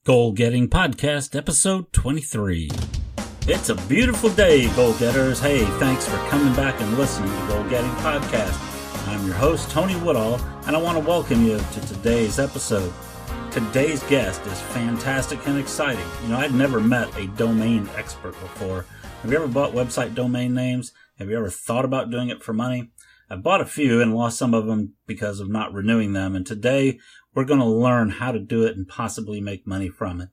Goal Getting Podcast, episode 23. It's a beautiful day, goal getters. Hey, thanks for coming back and listening to Goal Getting Podcast. I'm your host, Tony Woodall, and I want to welcome you to today's episode. Today's guest is fantastic and exciting. I'd never met a domain expert before. Have you ever bought website domain names? Have you ever thought about doing it for money? I've bought a few and lost some of them because of not renewing them, and today we're going to learn how to do it and possibly make money from it.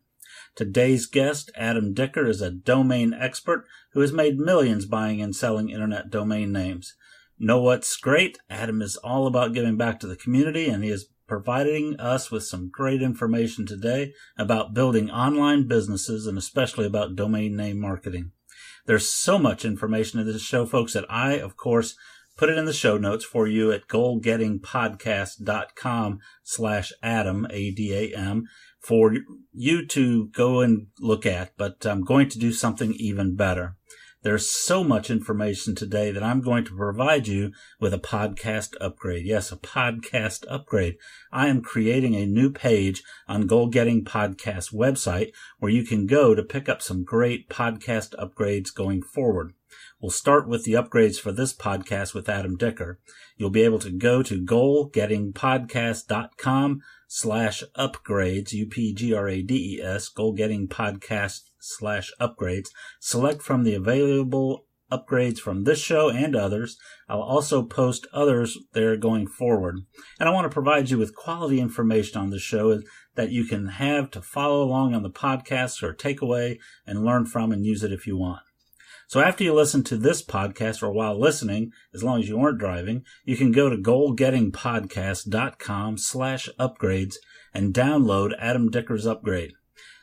Today's guest, Adam Dicker, is a domain expert who has made millions buying and selling internet domain names. Know what's great? Adam is all about giving back to the community, and he is providing us with some great information today about building online businesses and especially about domain name marketing. There's so much information in this show, folks, that I, of course, put it in the show notes for you at goalgettingpodcast.com/Adam, A-D-A-M, for you to go and look at. But I'm going to do something even better. There's so much information today that I'm going to provide you with a podcast upgrade. Yes, a podcast upgrade. I am creating a new page on Goal Getting Podcast website where you can go to pick up some great podcast upgrades going forward. We'll start with the upgrades for this podcast with Adam Dicker. You'll be able to go to goalgettingpodcast.com/upgrades, UPGRADES, goalgettingpodcast/upgrades. Select from the available upgrades from this show and others. I'll also post others there going forward. And I want to provide you with quality information on the show that you can have to follow along on the podcast or take away and learn from and use it if you want. So after you listen to this podcast, or while listening, as long as you aren't driving, you can go to goalgettingpodcast.com/upgrades and download Adam Dicker's upgrade.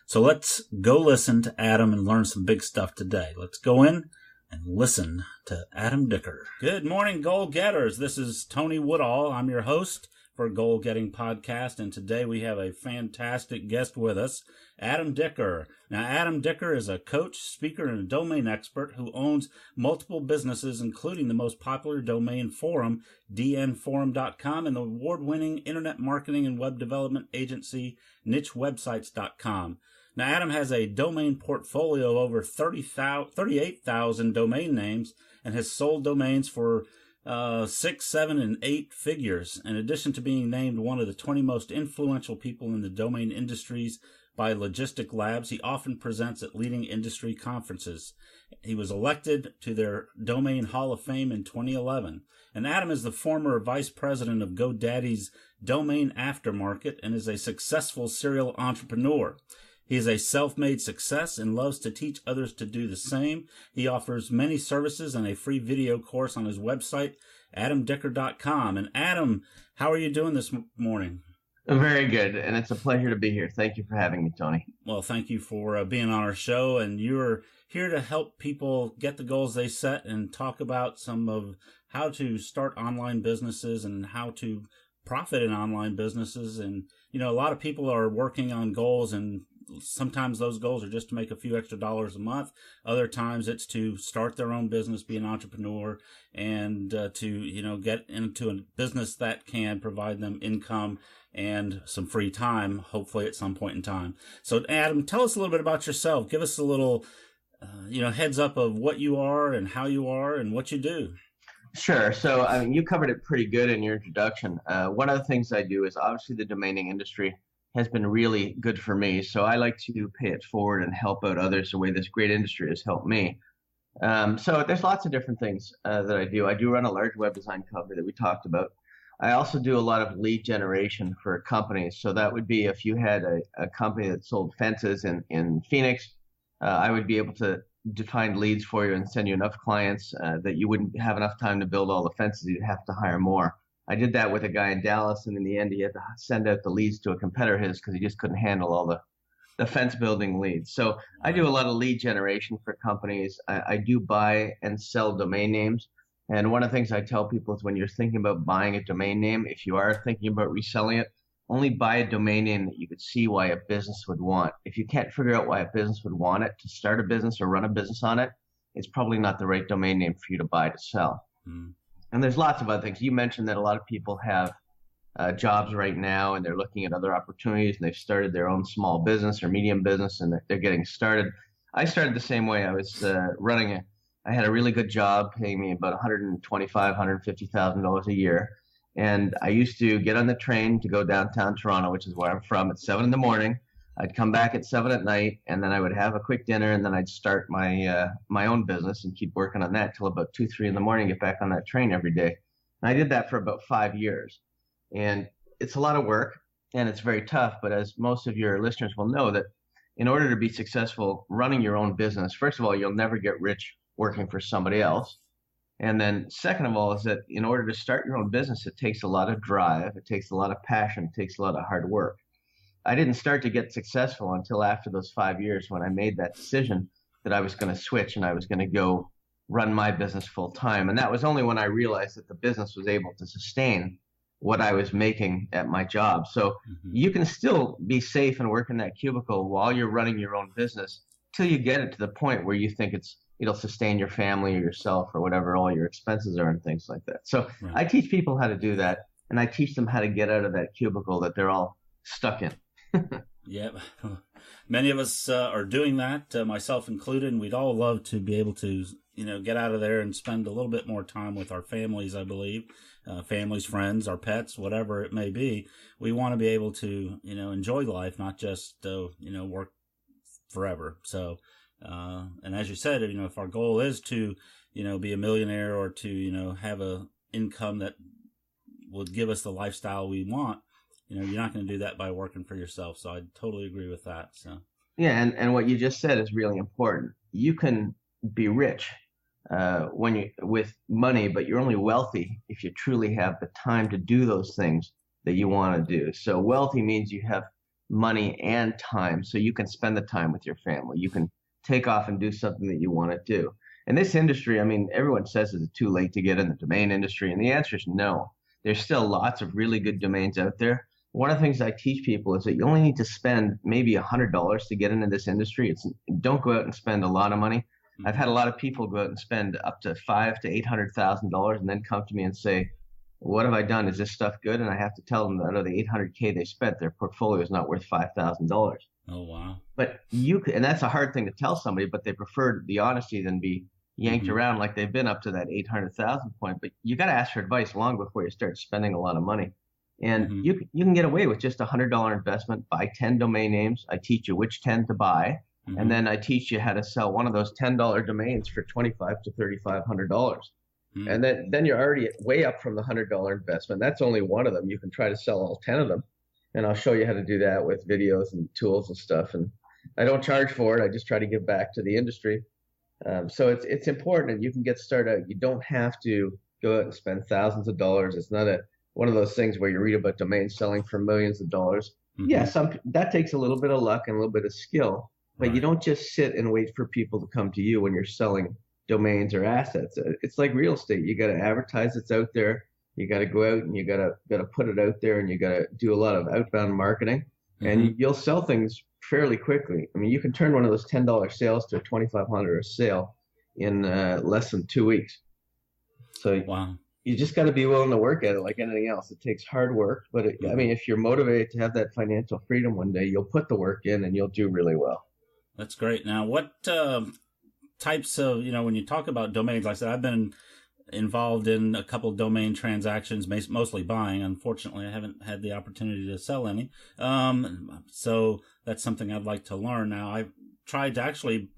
So let's go listen to Adam and learn some big stuff today. Let's go in and listen to Adam Dicker. Good morning, goal getters. This is Tony Woodall. I'm your host for Goal Getting Podcast, and today we have a fantastic guest with us, Adam Dicker. Now, Adam Dicker is a coach, speaker, and a domain expert who owns multiple businesses, including the most popular domain forum, dnforum.com, and the award-winning internet marketing and web development agency, nichewebsites.com. Now, Adam has a domain portfolio of over 38,000 domain names and has sold domains for 6, 7, and 8 figures, in addition to being named one of the 20 most influential people in the domain industries by Logistic Labs. He often presents at leading industry conferences. He was elected to their Domain Hall of Fame in 2011. And Adam is the former vice president of GoDaddy's Domain Aftermarket and is a successful serial entrepreneur. He is a self-made success and loves to teach others to do the same. He offers many services and a free video course on his website, adamdicker.com. And Adam, how are you doing this morning? Very good, and it's a pleasure to be here. Thank you for having me, Tony. Well, thank you for being on our show, and you're here to help people get the goals they set and talk about some of how to start online businesses and how to profit in online businesses. And, a lot of people are working on goals, and sometimes those goals are just to make a few extra dollars a month. Other times it's to start their own business, be an entrepreneur, and to get into a business that can provide them income and some free time, hopefully at some point in time. So Adam, tell us a little bit about yourself. Give us a little heads up of what you are and how you are and what you do. Sure. So you covered it pretty good in your introduction. One of the things I do is obviously the domaining industry has been really good for me. So I like to pay it forward and help out others the way this great industry has helped me. So there's lots of different things that I do. I do run a large web design company that we talked about. I also do a lot of lead generation for companies. So that would be if you had a company that sold fences in Phoenix, I would be able to find leads for you and send you enough clients that you wouldn't have enough time to build all the fences. You'd have to hire more. I did that with a guy in Dallas, and in the end, he had to send out the leads to a competitor of his because he just couldn't handle all the fence building leads. So I do a lot of lead generation for companies. I do buy and sell domain names. And one of the things I tell people is when you're thinking about buying a domain name, if you are thinking about reselling it, only buy a domain name that you could see why a business would want. If you can't figure out why a business would want it to start a business or run a business on it, it's probably not the right domain name for you to buy to sell. And there's lots of other things. You mentioned that a lot of people have jobs right now, and they're looking at other opportunities, and they've started their own small business or medium business, and they're getting started. I started the same way. I was I had a really good job paying me about $150,000 a year. And I used to get on the train to go downtown Toronto, which is where I'm from, at 7 in the morning. I'd come back at 7 at night, and then I would have a quick dinner, and then I'd start my own business and keep working on that till about 2, 3 in the morning, get back on that train every day. And I did that for about 5 years. And it's a lot of work, and it's very tough. But as most of your listeners will know, that in order to be successful running your own business, first of all, you'll never get rich working for somebody else. And then second of all is that in order to start your own business, it takes a lot of drive, it takes a lot of passion, it takes a lot of hard work. I didn't start to get successful until after those 5 years when I made that decision that I was going to switch and I was going to go run my business full time. And that was only when I realized that the business was able to sustain what I was making at my job. So you can still be safe and work in that cubicle while you're running your own business till you get it to the point where you think it'll sustain your family or yourself or whatever all your expenses are and things like that. So I teach people how to do that, and I teach them how to get out of that cubicle that they're all stuck in. Yeah, many of us are doing that, myself included, and we'd all love to be able to, get out of there and spend a little bit more time with our families, I believe, families, friends, our pets, whatever it may be. We want to be able to, enjoy life, not just, work forever. So, and as you said, if our goal is to, be a millionaire or to, have a income that would give us the lifestyle we want, you're not going to do that by working for yourself. So I totally agree with that. So yeah, and what you just said is really important. You can be rich with money, but you're only wealthy if you truly have the time to do those things that you want to do. So wealthy means you have money and time, so you can spend the time with your family. You can take off and do something that you want to do. In this industry, everyone says, is it too late to get in the domain industry? And the answer is no. There's still lots of really good domains out there. One of the things I teach people is that you only need to spend maybe $100 to get into this industry. Don't go out and spend a lot of money. I've had a lot of people go out and spend up to $500,000 to $800,000 and then come to me and say, what have I done? Is this stuff good? And I have to tell them that out of the $800K they spent, their portfolio is not worth $5,000. Oh, wow. But and that's a hard thing to tell somebody, but they prefer the honesty than be yanked around like they've been up to that 800,000 point. But you got to ask for advice long before you start spending a lot of money. And you can get away with just $100 investment, buy 10 domain names. I teach you which 10 to buy. And then I teach you how to sell one of those $10 domains for $2,500 to $3,500. And then you're already way up from the $100 investment. That's only one of them. You can try to sell all 10 of them. And I'll show you how to do that with videos and tools and stuff. And I don't charge for it. I just try to give back to the industry. So it's important, and you can get started. You don't have to go out and spend thousands of dollars. It's not one of those things where you read about domains selling for millions of dollars. Yeah, that takes a little bit of luck and a little bit of skill, but you don't just sit and wait for people to come to you when you're selling domains or assets. It's like real estate. You got to advertise it's out there. You got to go out and you got to put it out there, and you got to do a lot of outbound marketing, and you'll sell things fairly quickly. You can turn one of those $10 sales to a $2,500 sale in less than 2 weeks. So wow. You just got to be willing to work at it like anything else. It takes hard work, but if you're motivated to have that financial freedom one day, you'll put the work in and you'll do really well. That's great. Now, what types of, when you talk about domains, like I said, I've been involved in a couple of domain transactions, mostly buying. Unfortunately, I haven't had the opportunity to sell any. So that's something I'd like to learn. Now, I tried to actually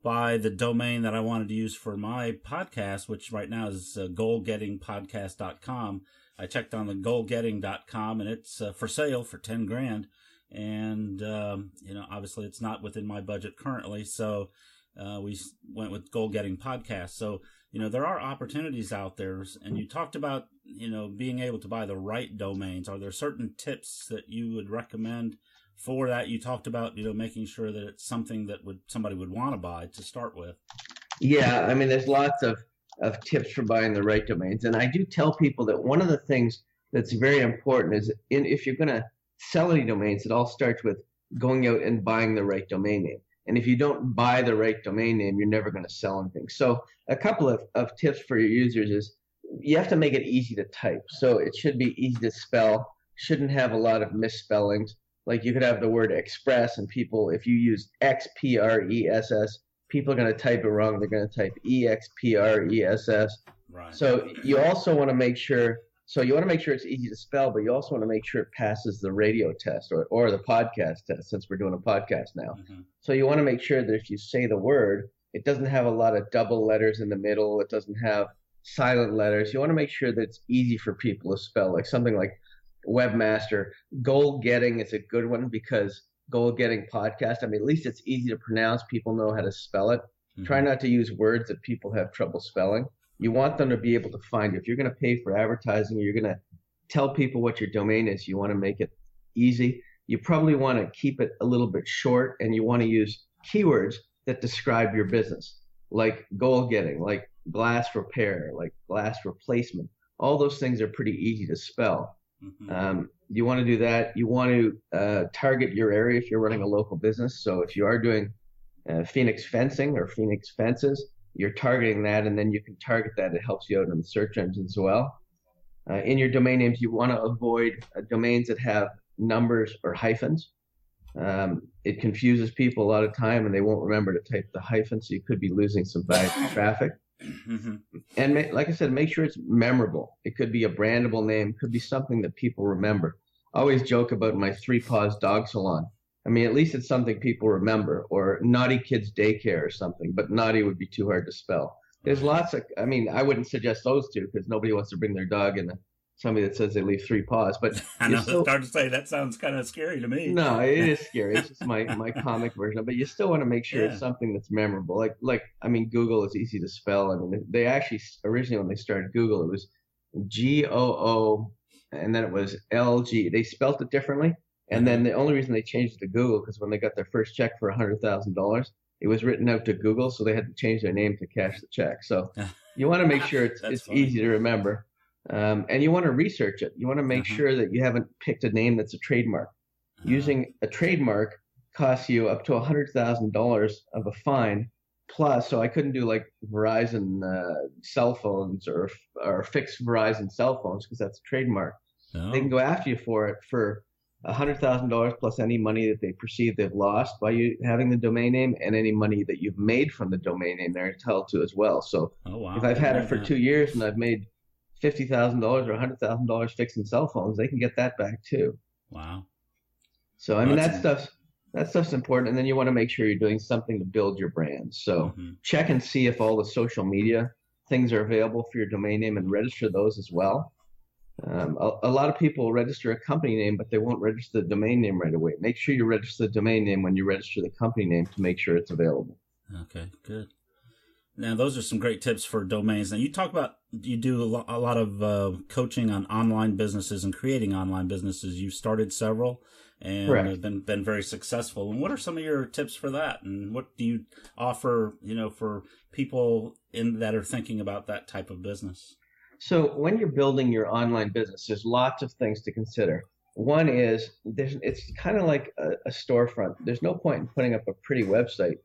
buy the domain that I wanted to use for my podcast, which right now is goalgettingpodcast.com. I checked on the goalgetting.com, and it's for sale for $10,000. And, obviously it's not within my budget currently. So, we went with Goal Getting Podcast. So, there are opportunities out there, and you talked about, being able to buy the right domains. Are there certain tips that you would recommend for that? You talked about, making sure that it's something that somebody would want to buy to start with. Yeah. There's lots of tips for buying the right domains. And I do tell people that one of the things that's very important is if you're going to sell any domains, it all starts with going out and buying the right domain name. And if you don't buy the right domain name, you're never going to sell anything. So a couple of tips for your users is you have to make it easy to type. So it should be easy to spell. shouldn't have a lot of misspellings. Like you could have the word express, and people, if you use XPRESS, people are going to type it wrong. They're going to type EXPRESS. Right. So you also want to make sure. So you want to make sure it's easy to spell, but you also want to make sure it passes the radio test or the podcast test, since we're doing a podcast now. Mm-hmm. So you want to make sure that if you say the word, it doesn't have a lot of double letters in the middle. It doesn't have silent letters. You want to make sure that it's easy for people to spell, like something like Webmaster. Goal Getting is a good one, because Goal Getting Podcast, I mean, at least it's easy to pronounce. People know how to spell it. Mm-hmm. Try not to use words that people have trouble spelling. You want them to be able to find you. If you're going to pay for advertising, you're going to tell people what your domain is, you want to make it easy. You probably want to keep it a little bit short, and you want to use keywords that describe your business, like goal getting, like glass repair, like glass replacement. All those things are pretty easy to spell. Mm-hmm. You want to do that. You want to target your area if you're running a local business. So if you are doing Phoenix fencing or Phoenix fences, you're targeting that, and then you can target that. It helps you out in the search engines as well. In your domain names, you want to avoid domains that have numbers or hyphens. It confuses people a lot of time, and they won't remember to type the hyphen, so you could be losing some valuable traffic. Mm-hmm. And like I said, make sure it's memorable. It could be a brandable name, could be something that people remember. I always joke about my 3 Paws dog salon. I mean, at least it's something people remember, or Naughty Kids Daycare or something, but naughty would be too hard to spell. There's lots of, I mean, I wouldn't suggest those two, because nobody wants to bring their dog in somebody that says they leave 3 paws. But I know, it's hard to say. That sounds kind of scary to me. No, it is scary. It's just my comic version of it. But you still want to make sure it's something that's memorable. Like I mean, Google is easy to spell. I mean, they actually, originally when they started Google, it was GOO, and then it was LG. They spelt it differently. And then the only reason they changed it to Google, because when they got their first check for $100,000, it was written out to Google, so they had to change their name to cash the check. So you want to make sure it's easy to remember. And you want to research it. You want to make sure that you haven't picked a name that's a trademark. Using a trademark costs you up to $100,000 of a fine. Plus, so I couldn't do like Verizon cell phones or fixed Verizon cell phones, because that's a trademark. No. They can go after you for it for $100,000 plus any money that they perceive they've lost by you having the domain name, and any money that you've made from the domain name they're entitled to as well. So if I've had it for 2 years and I've made $50,000 or $100,000 fixing cell phones, they can get that back too. Wow. So I mean, that stuff's important. And then you want to make sure you're doing something to build your brand. So check and see if all the social media things are available for your domain name, and register those as well. A lot of people register a company name, but they won't register the domain name right away. Make sure you register the domain name when you register the company name, to make sure it's available. Okay, good. Now, those are some great tips for domains. Now, you talk about, you do a lot of coaching on online businesses and creating online businesses. You've started several and have been very successful. And what are some of your tips for that? And what do you offer, for people that are thinking about that type of business? So when you're building your online business, there's lots of things to consider. One is, it's kind of like a storefront. There's no point in putting up a pretty website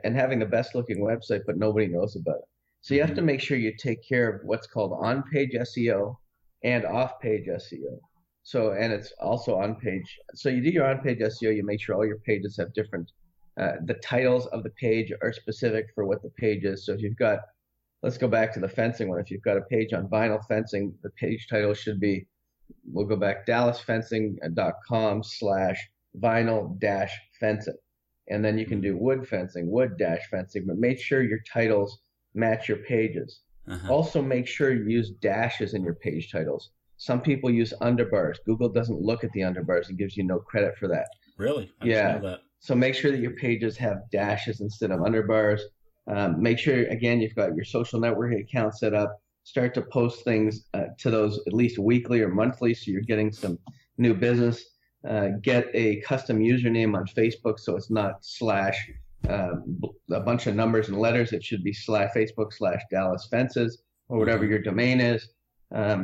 and having the best looking website, but nobody knows about it. So you have to make sure you take care of what's called on-page SEO and off-page SEO. So, and it's also on-page. So you do your on-page SEO, you make sure all your pages have different, the titles of the page are specific for what the page is. So if you've got, let's go back to the fencing one. If you've got a page on vinyl fencing, the page title should be, we'll go back, dallasfencing.com/vinyl-fencing. And then you can do wood fencing, wood-fencing, but make sure your titles match your pages. Also make sure you use dashes in your page titles. Some people use underbars. Google doesn't look at the underbars and gives you no credit for that. Really? I didn't know that. So make sure that your pages have dashes instead of underbars. Make sure, again, you've got your social networking account set up. Start to post things to those at least weekly or monthly, so you're getting some new business. Get a custom username on Facebook, so it's not slash a bunch of numbers and letters. It should be Facebook/DallasFences or whatever your domain is.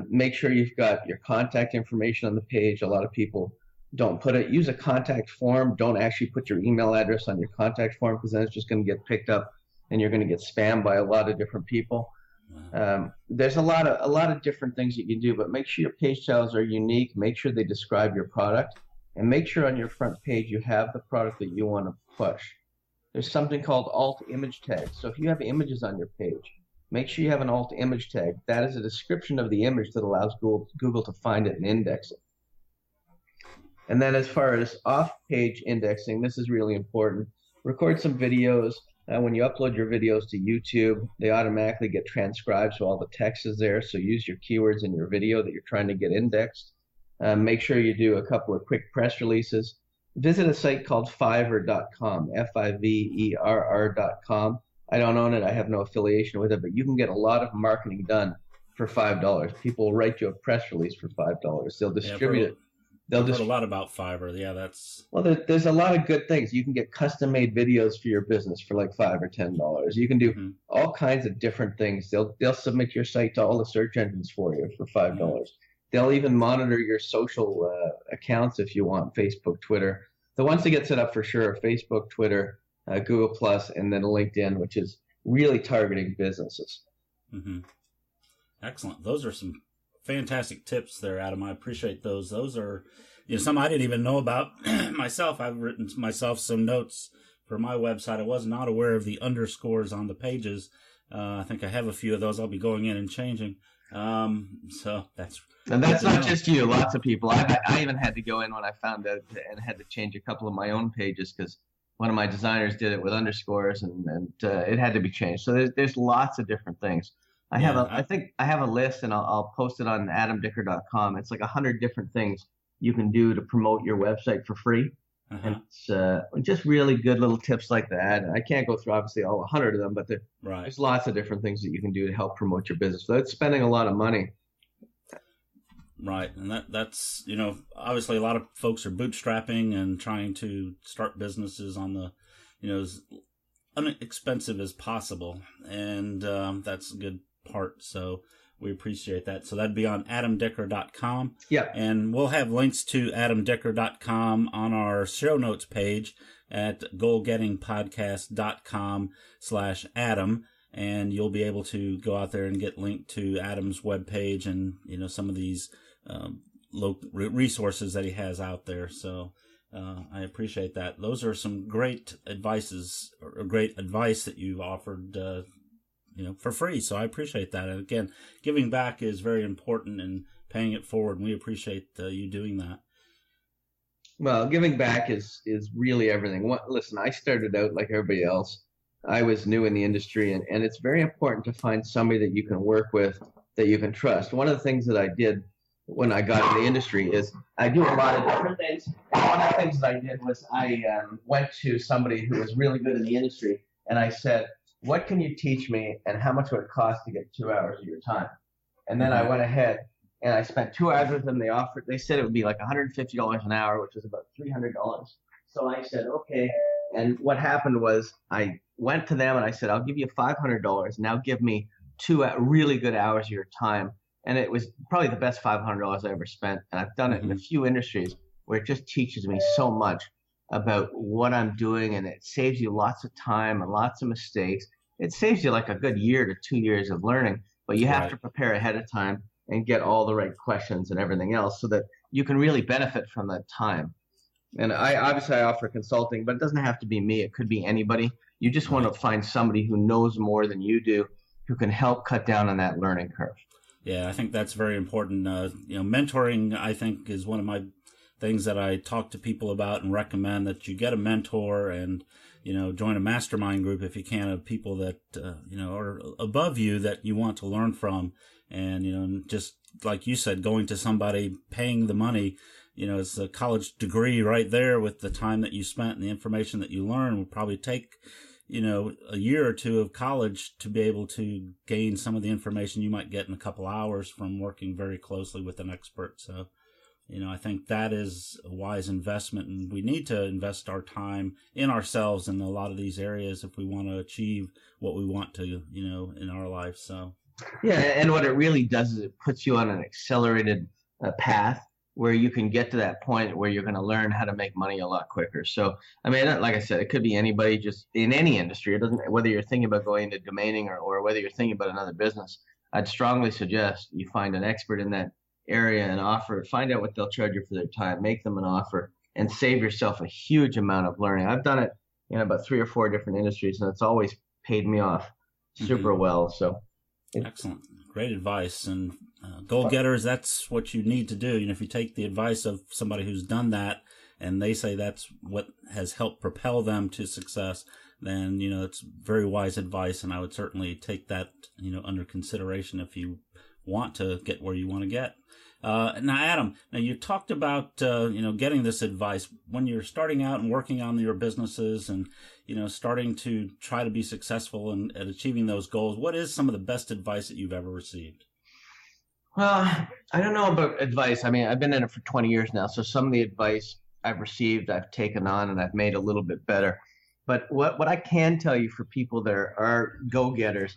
Make sure you've got your contact information on the page. A lot of people don't put it. Use a contact form. Don't actually put your email address on your contact form, because then it's just going to get picked up and you're going to get spammed by a lot of different people. There's a lot of different things you can do, but make sure your page titles are unique. Make sure they describe your product, and make sure on your front page you have the product that you want to push. There's something called alt image tags. So if you have images on your page, make sure you have an alt image tag. That is a description of the image that allows Google to find it and index it. And then as far as off-page indexing, this is really important. Record some videos. When you upload your videos to YouTube, they automatically get transcribed, so all the text is there. So use your keywords in your video that you're trying to get indexed. Make sure you do a couple of quick press releases. Visit a site called Fiverr.com, Fiverr.com. I don't own it. I have no affiliation with it, but you can get a lot of marketing done for $5. People will write you a press release for $5. They'll distribute it. I've heard a lot about Fiverr. Yeah, that's... Well, there's a lot of good things. You can get custom-made videos for your business for like $5 or $10. You can do all kinds of different things. They'll submit your site to all the search engines for you for $5. They'll even monitor your social accounts if you want, Facebook, Twitter. The ones that get set up for sure are Facebook, Twitter, Google+, and then LinkedIn, which is really targeting businesses. Excellent. Those are some fantastic tips there, Adam. I appreciate those. Those are some I didn't even know about myself. I've written myself some notes for my website. I was not aware of the underscores on the pages. I think I have a few of those. I'll be going in and changing. So that's... And that's not just you. Lots of people. I even had to go in when I found out and had to change a couple of my own pages because one of my designers did it with underscores and it had to be changed. So there's lots of different things. I think I have a list and I'll post it on adamdicker.com. It's like 100 different things you can do to promote your website for free. And it's just really good little tips like that. I can't go through obviously all 100 of them, but there's lots of different things that you can do to help promote your business without spending a lot of money. Right. And that's, obviously a lot of folks are bootstrapping and trying to start businesses on the, as inexpensive as possible. And that's a good part. So we appreciate that. So that'd be on adamdicker.com. Yeah. And we'll have links to adamdicker.com on our show notes page at goalgettingpodcast.com/Adam. And you'll be able to go out there and get linked to Adam's webpage and, some of these resources that he has out there. So I appreciate that. Those are some great advice that you've offered, for free. So I appreciate that. And again, giving back is very important and paying it forward. And we appreciate you doing that. Well, giving back is really everything. Listen, I started out like everybody else. I was new in the industry, and it's very important to find somebody that you can work with, that you can trust. One of the things that I did when I got in the industry is I do a lot of different things. One of the things that I did was I went to somebody who was really good in the industry, and I said, what can you teach me, and how much would it cost to get 2 hours of your time? And then I went ahead, and I spent 2 hours with them. They said it would be like $150 an hour, which was about $300. So I said, okay. And what happened was I went to them and I said, I'll give you $500. Now give me 2 really good hours of your time. And it was probably the best $500 I ever spent. And I've done it in a few industries where it just teaches me so much about what I'm doing. And it saves you lots of time and lots of mistakes. It saves you like a good year to 2 years of learning, but you have to prepare ahead of time and get all the right questions and everything else so that you can really benefit from that time. And I offer consulting, but it doesn't have to be me. It could be anybody. You just want to find somebody who knows more than you do, who can help cut down on that learning curve. Yeah, I think that's very important. Mentoring, I think, is one of my things that I talk to people about and recommend, that you get a mentor and, join a mastermind group if you can, of people that, are above you that you want to learn from. And, just like you said, going to somebody, paying the money, it's a college degree right there with the time that you spent and the information that you learn will probably take, a year or two of college to be able to gain some of the information you might get in a couple hours from working very closely with an expert. So, I think that is a wise investment, and we need to invest our time in ourselves in a lot of these areas if we want to achieve what we want to, in our life. So. Yeah, and what it really does is it puts you on an accelerated path where you can get to that point where you're going to learn how to make money a lot quicker. So, I mean, like I said, it could be anybody just in any industry. It doesn't, whether you're thinking about going into domaining or whether you're thinking about another business, I'd strongly suggest you find an expert in that area and find out what they'll charge you for their time, make them an offer, and save yourself a huge amount of learning. I've done it in about 3 or 4 different industries, and it's always paid me off super well. So, excellent. Great advice. And goal getters, that's what you need to do. If you take the advice of somebody who's done that and they say that's what has helped propel them to success, then, it's very wise advice. And I would certainly take that, under consideration if you want to get where you want to get. Now, Adam, you talked about, getting this advice when you're starting out and working on your businesses and, starting to try to be successful at achieving those goals. What is some of the best advice that you've ever received? Well, I don't know about advice. I mean, I've been in it for 20 years now. So some of the advice I've received, I've taken on and I've made a little bit better. But what I can tell you for people that are go-getters,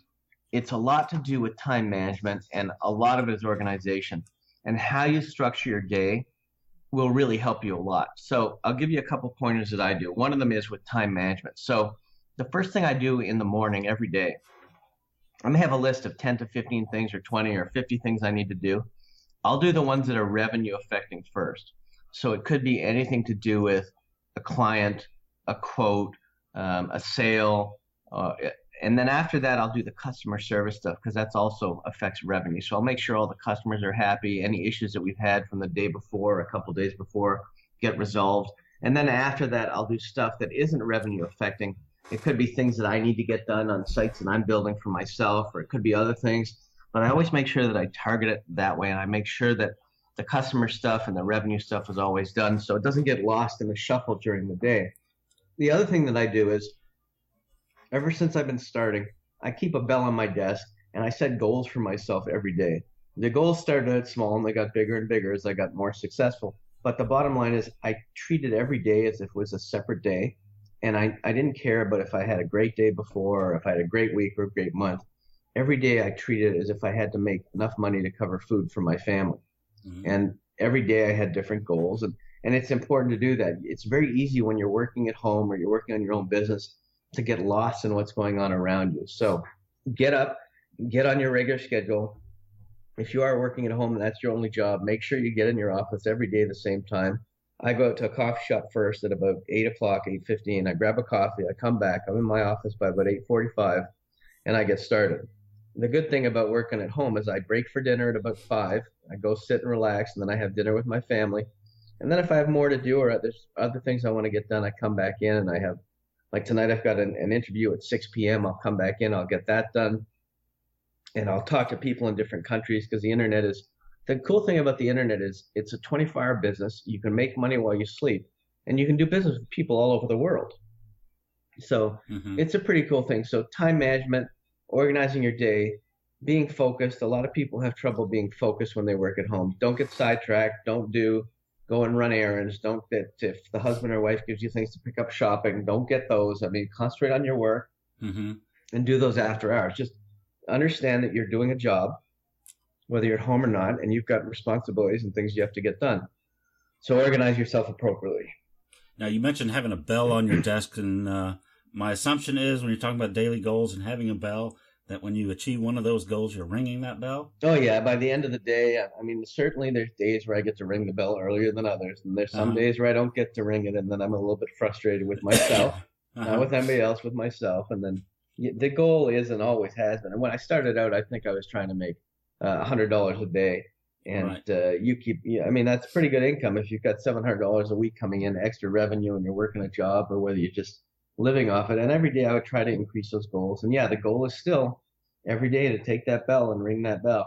it's a lot to do with time management, and a lot of it is organization. And how you structure your day will really help you a lot. So I'll give you a couple pointers that I do. One of them is with time management. So the first thing I do in the morning every day, I'm going to have a list of 10 to 15 things or 20 or 50 things I need to do. I'll do the ones that are revenue affecting first. So it could be anything to do with a client, a quote, a sale, and then after that, I'll do the customer service stuff because that's also affects revenue. So I'll make sure all the customers are happy. Any issues that we've had from the day before, a couple days before, get resolved. And then after that, I'll do stuff that isn't revenue affecting. It could be things that I need to get done on sites that I'm building for myself, or it could be other things. But I always make sure that I target it that way, and I make sure that the customer stuff and the revenue stuff is always done so it doesn't get lost in the shuffle during the day. The other thing that I do is, ever since I've been starting, I keep a bell on my desk and I set goals for myself every day. The goals started out small and they got bigger and bigger as I got more successful. But the bottom line is I treated every day as if it was a separate day. And I didn't care about if I had a great day before or if I had a great week or a great month. Every day I treated it as if I had to make enough money to cover food for my family. And every day I had different goals. And it's important to do that. It's very easy when you're working at home or you're working on your own business to get lost in what's going on around you. So get up, get on your regular schedule. If you are working at home and that's your only job, make sure you get in your office every day at the same time. I go out to a coffee shop first at about 8 o'clock, 8:15. I grab a coffee. I come back. I'm in my office by about 8:45, and I get started. The good thing about working at home is I break for dinner at about 5. I go sit and relax, and then I have dinner with my family. And then if I have more to do or there's other things I want to get done, I come back in and I have, like tonight, I've got an interview at 6 p.m. I'll come back in, I'll get that done. And I'll talk to people in different countries because the cool thing about the internet is it's a 24-hour business. You can make money while you sleep, and you can do business with people all over the world. So it's a pretty cool thing. So time management, organizing your day, being focused. A lot of people have trouble being focused when they work at home. Don't get sidetracked. Go and run errands. Don't get, if the husband or wife gives you things to pick up shopping, don't get those. I mean, concentrate on your work and do those after hours. Just understand that you're doing a job, whether you're at home or not, and you've got responsibilities and things you have to get done. So organize yourself appropriately. Now, you mentioned having a bell on your desk, and my assumption is when you're talking about daily goals and having a bell, that when you achieve one of those goals, you're ringing that bell? Oh, yeah. By the end of the day, I mean, certainly there's days where I get to ring the bell earlier than others. And there's some days where I don't get to ring it, and then I'm a little bit frustrated with myself, not with anybody else, with myself. And then the goal is and always has been. And when I started out, I think I was trying to make $100 a day. And I mean, that's pretty good income if you've got $700 a week coming in, extra revenue, and you're working a job, or whether you're just living off it. And every day I would try to increase those goals. And yeah, the goal is still every day to take that bell and ring that bell.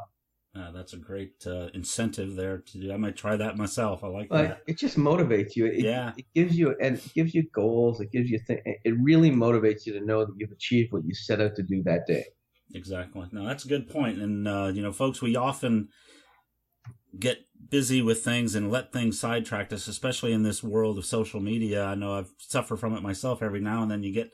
That's a great incentive there to do. I might try that myself. I like that. It just motivates you. It gives you goals. It gives you it really motivates you to know that you've achieved what you set out to do that day. Exactly. No, that's a good point. And folks, we often get busy with things and let things sidetrack us, especially in this world of social media. I know I've suffered from it myself every now and then. You get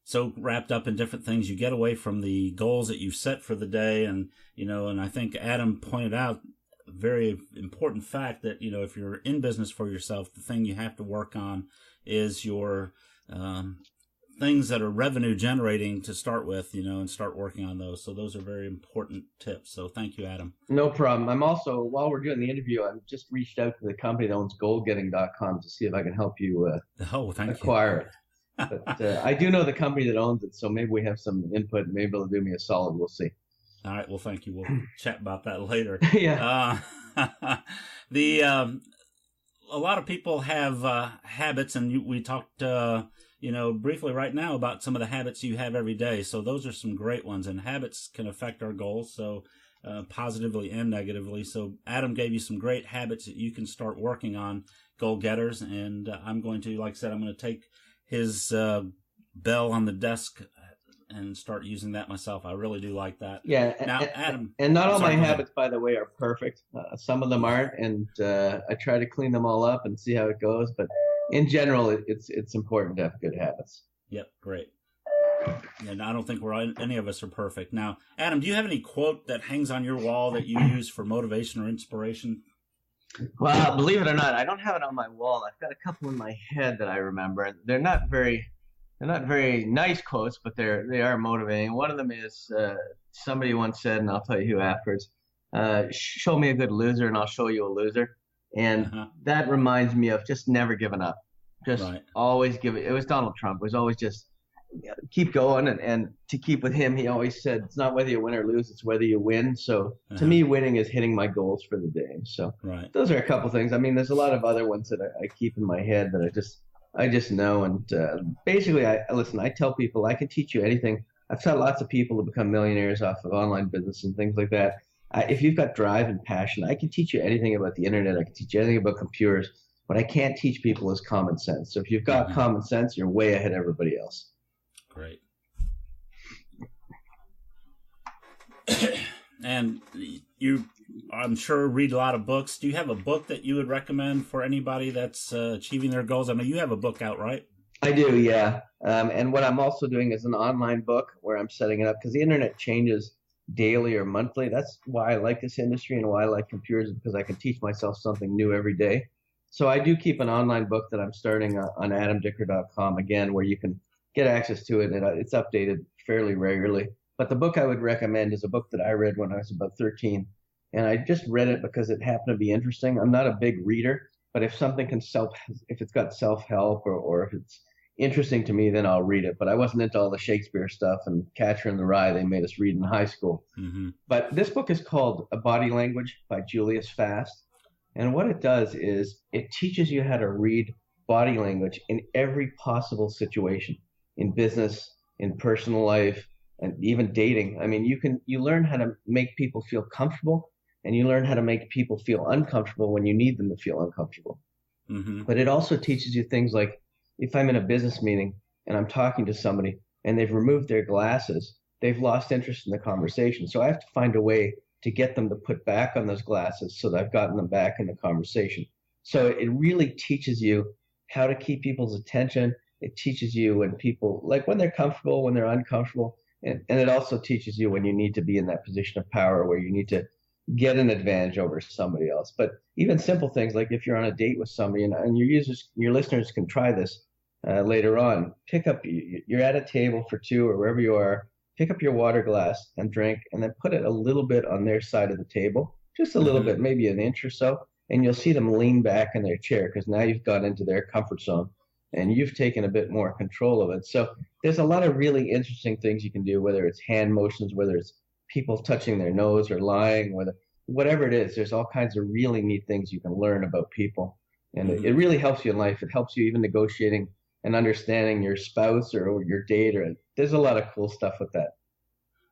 so wrapped up in different things, you get away from the goals that you've set for the day. And I think Adam pointed out very important fact that, if you're in business for yourself, the thing you have to work on is your things that are revenue generating to start with, and start working on those. So those are very important tips. So thank you, Adam. No problem. I'm also, while we're doing the interview, I've just reached out to the company that owns goalgetting.com to see if I can help you acquire it. But I do know the company that owns it, so maybe we have some input. Maybe they'll do me a solid. We'll see. All right. Well, thank you. We'll chat about that later. Yeah. A lot of people have habits, and we talked, briefly right now about some of the habits you have every day. So those are some great ones, and habits can affect our goals, so positively and negatively. So Adam gave you some great habits that you can start working on, goal getters, and I'm going to, like I said, I'm going to take his bell on the desk and start using that myself. I really do like that. Yeah. Now, Adam. And not all my habits, by the way, are perfect. Some of them aren't, and I try to clean them all up and see how it goes. But in general, it's important to have good habits. Yep, great. And I don't think any of us are perfect. Now, Adam, do you have any quote that hangs on your wall that you use for motivation or inspiration? Well, believe it or not, I don't have it on my wall. I've got a couple in my head that I remember. They're not very nice quotes, but they are motivating. One of them is somebody once said, and I'll tell you who afterwards, show me a good loser and I'll show you a loser. And that reminds me of just never giving up. Just always give it. It was Donald Trump. It was always just keep going. And to keep with him, he always said, it's not whether you win or lose, it's whether you win. So to me, winning is hitting my goals for the day. So those are a couple things. I mean, there's a lot of other ones that I keep in my head that I just know. And basically, I tell people I can teach you anything. I've taught lots of people to become millionaires off of online business and things like that. If you've got drive and passion, I can teach you anything about the internet. I can teach you anything about computers. What I can't teach people is common sense. So if you've got common sense, you're way ahead of everybody else. Great. And you, I'm sure, read a lot of books. Do you have a book that you would recommend for anybody that's achieving their goals? I mean, you have a book out, right? I do, yeah. And what I'm also doing is an online book where I'm setting it up because the internet changes daily or monthly. That's why I like this industry and why I like computers, because I can teach myself something new every day. So I do keep an online book that I'm starting on adamdicker.com, again, where you can get access to it, and it's updated fairly regularly. But the book I would recommend is a book that I read when I was about 13, and I just read it because it happened to be interesting. I'm not a big reader, but if something if it's got self-help or if it's interesting to me, then I'll read it. But I wasn't into all the Shakespeare stuff and Catcher in the Rye they made us read in high school. Mm-hmm. But this book is called A Body Language by Julius Fast, and what it does is it teaches you how to read body language in every possible situation, in business, in personal life, and even dating. I mean, you learn how to make people feel comfortable, and you learn how to make people feel uncomfortable when you need them to feel uncomfortable. Mm-hmm. But it also teaches you things like, if I'm in a business meeting and I'm talking to somebody and they've removed their glasses, they've lost interest in the conversation. So I have to find a way to get them to put back on those glasses so that I've gotten them back in the conversation. So it really teaches you how to keep people's attention. It teaches you when they're comfortable, when they're uncomfortable. And it also teaches you when you need to be in that position of power where you need to get an advantage over somebody else. But even simple things like if you're on a date with somebody, and your listeners can try this later on, you're at a table for two or wherever you are, pick up your water glass and drink, and then put it a little bit on their side of the table, just a little bit, maybe an inch or so, and you'll see them lean back in their chair because now you've got into their comfort zone and you've taken a bit more control of it. So there's a lot of really interesting things you can do, whether it's hand motions, whether it's people touching their nose or lying, whatever it is. There's all kinds of really neat things you can learn about people. And it really helps you in life. It helps you even negotiating and understanding your spouse or your date. There's a lot of cool stuff with that.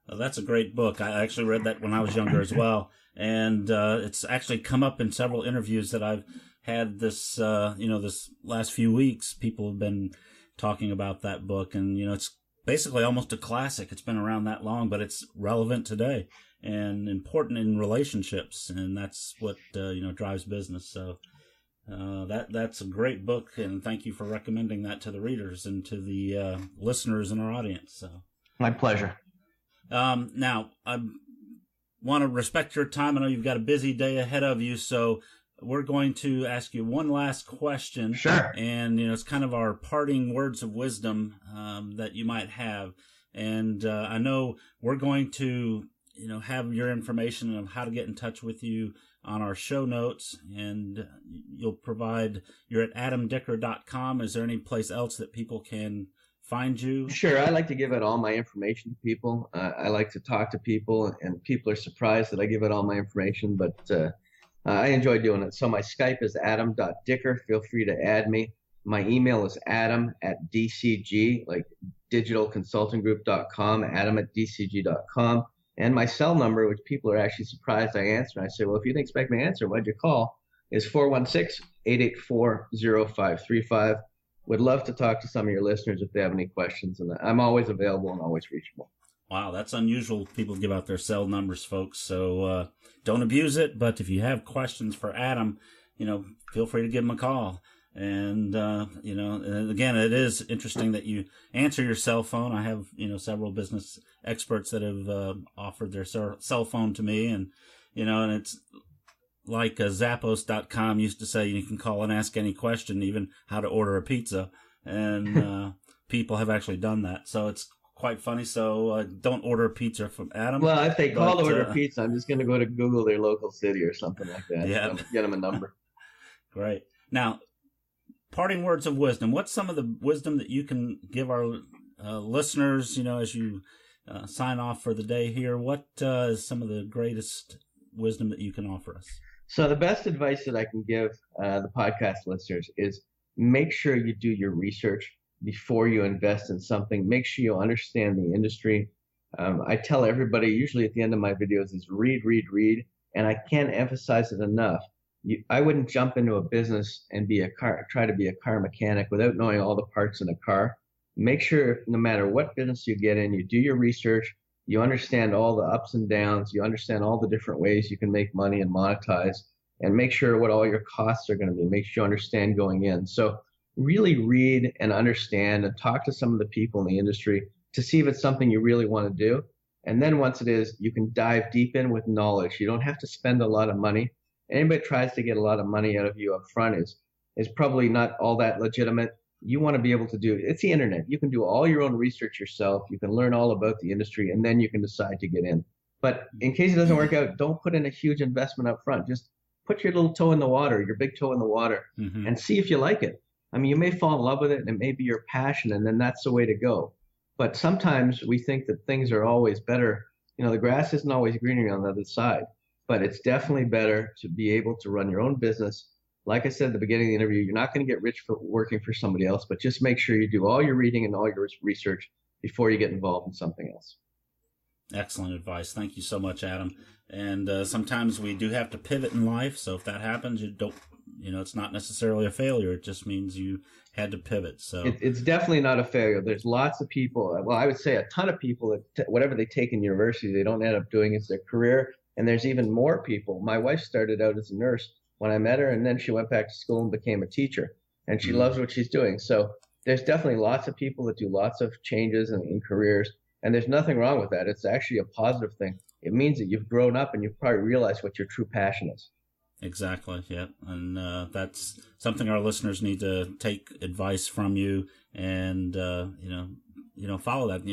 Well, that's a great book. I actually read that when I was younger as well. And it's actually come up in several interviews that I've had this last few weeks. People have been talking about that book. And, it's basically almost a classic. It's been around that long, but it's relevant today and important in relationships. And that's what, drives business. So that's a great book. And thank you for recommending that to the readers and to the listeners in our audience. So my pleasure. Now, want to respect your time. I know you've got a busy day ahead of you, so we're going to ask you one last question. Sure. And, it's kind of our parting words of wisdom that you might have. And I know we're going to, have your information of how to get in touch with you on our show notes. And you'll you're at adamdicker.com. Is there any place else that people can find you? Sure. I like to give out all my information to people. I like to talk to people, and people are surprised that I give out all my information, but I enjoy doing it. So my Skype is adam.dicker. Feel free to add me. My email is adam@dcg, like digitalconsultinggroup.com, adam@dcg.com. And my cell number, which people are actually surprised I answer, and I say, well, if you didn't expect me to answer, why'd you call, is 416-884-0535. Would love to talk to some of your listeners if they have any questions, and I'm always available and always reachable. Wow, that's unusual. People give out their cell numbers, folks, so don't abuse it. But if you have questions for Adam, feel free to give him a call. And, and again, it is interesting that you answer your cell phone. I have, several business experts that have offered their cell phone to me, and, and it's like Zappos.com used to say, you can call and ask any question, even how to order a pizza. And people have actually done that. So it's quite funny. So don't order a pizza from Adam. Well, if they call to order pizza, I'm just going to go to Google their local city or something like that. Yeah. Get them a number. Great. Now, parting words of wisdom. What's some of the wisdom that you can give our listeners, as you sign off for the day here? What is some of the greatest wisdom that you can offer us? So the best advice that I can give the podcast listeners is make sure you do your research before you invest in something. Make sure you understand the industry. I tell everybody, usually at the end of my videos, is read, read, and I can't emphasize it enough. I wouldn't jump into a business and try to be a car mechanic without knowing all the parts in a car. Make sure no matter what business you get in, you do your research, you understand all the ups and downs, you understand all the different ways you can make money and monetize, and make sure what all your costs are going to be. Make sure you understand going in. So really read and understand and talk to some of the people in the industry to see if it's something you really want to do. And then once it is, you can dive deep in with knowledge. You don't have to spend a lot of money. Anybody tries to get a lot of money out of you up front is probably not all that legitimate. You want to be able to it's the internet. You can do all your own research yourself. You can learn all about the industry, and then you can decide to get in. But in case it doesn't work out, don't put in a huge investment up front. Just put your little toe in the water, your big toe in the water, and see if you like it. I mean, you may fall in love with it, and it may be your passion, and then that's the way to go. But sometimes we think that things are always better. The grass isn't always greener on the other side. But it's definitely better to be able to run your own business. Like I said at the beginning of the interview, you're not going to get rich for working for somebody else, but just make sure you do all your reading and all your research before you get involved in something else. Excellent advice. Thank you so much, Adam. And sometimes we do have to pivot in life. So if that happens, it's not necessarily a failure. It just means you had to pivot. So it's definitely not a failure. There's lots of people. Well, I would say a ton of people that whatever they take in university, they don't end up doing as their career. And there's even more people. My wife started out as a nurse when I met her, and then she went back to school and became a teacher. And she loves what she's doing. So there's definitely lots of people that do lots of changes in careers. And there's nothing wrong with that. It's actually a positive thing. It means that you've grown up and you've probably realized what your true passion is. Exactly, yeah. And that's something our listeners need to take advice from you and, follow that.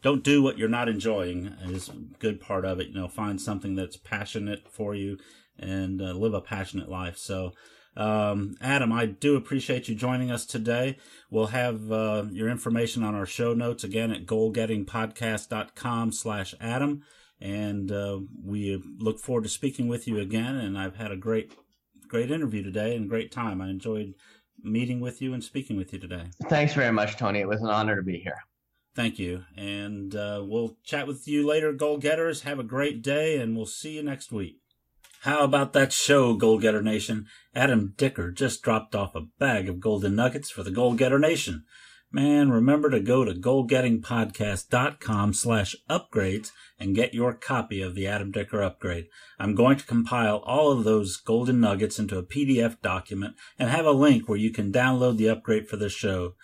Don't do what you're not enjoying is a good part of it. Find something that's passionate for you and live a passionate life. So, Adam, I do appreciate you joining us today. We'll have your information on our show notes again at goalgettingpodcast.com/Adam. And we look forward to speaking with you again. And I've had a great interview today and great time. I enjoyed meeting with you and speaking with you today. Thanks very much, Tony. It was an honor to be here. Thank you. And we'll chat with you later, Goal Getters. Have a great day, and we'll see you next week. How about that show, Goal Getter Nation? Adam Dicker just dropped off a bag of golden nuggets for the Goal Getter Nation. Man, remember to go to goalgettingpodcast.com/upgrades and get your copy of the Adam Dicker Upgrade. I'm going to compile all of those golden nuggets into a PDF document and have a link where you can download the upgrade for this show.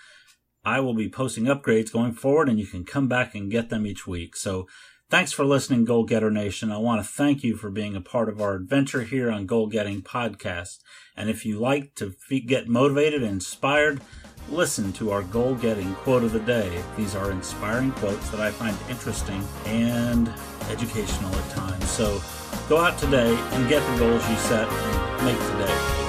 I will be posting upgrades going forward, and you can come back and get them each week. So Thanks for listening, Goal Getter Nation. I want to thank you for being a part of our adventure here on Goal Getting Podcast. And if you like to get motivated and inspired, listen to our Goal Getting Quote of the Day. These are inspiring quotes that I find interesting and educational at times. So go out today and get the goals you set and make today